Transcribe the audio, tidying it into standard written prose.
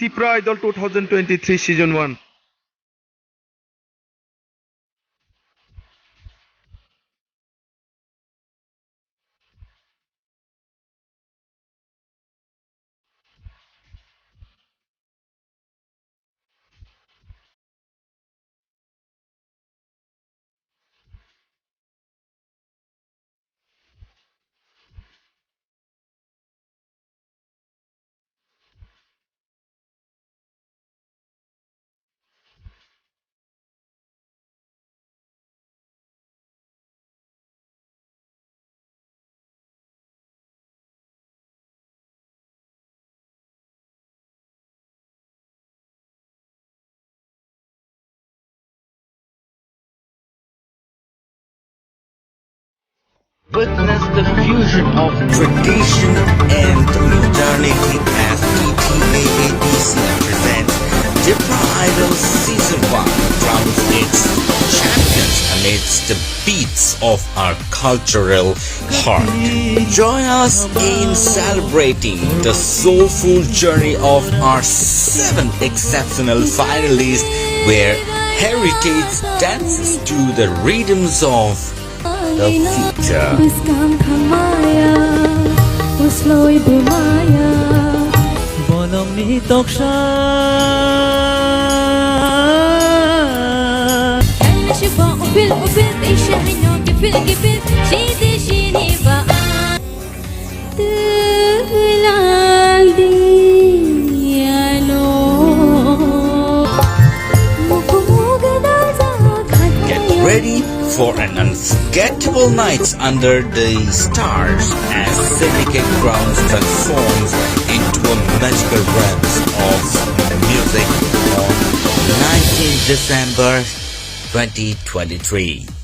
Tipra Idol 2023 Season 1. Witness the fusion of tradition and modernity as TTAADC presents Tipra Idol Season 1 crowns its champions amidst the beats of our cultural heart. Join us in celebrating the soulful journey of our 7 exceptional finalists where heritage dances to the rhythms of the future. Get ready for an unforgettable night under the stars as syndicate grounds transforms into a magical realms of music on 19th December 2023.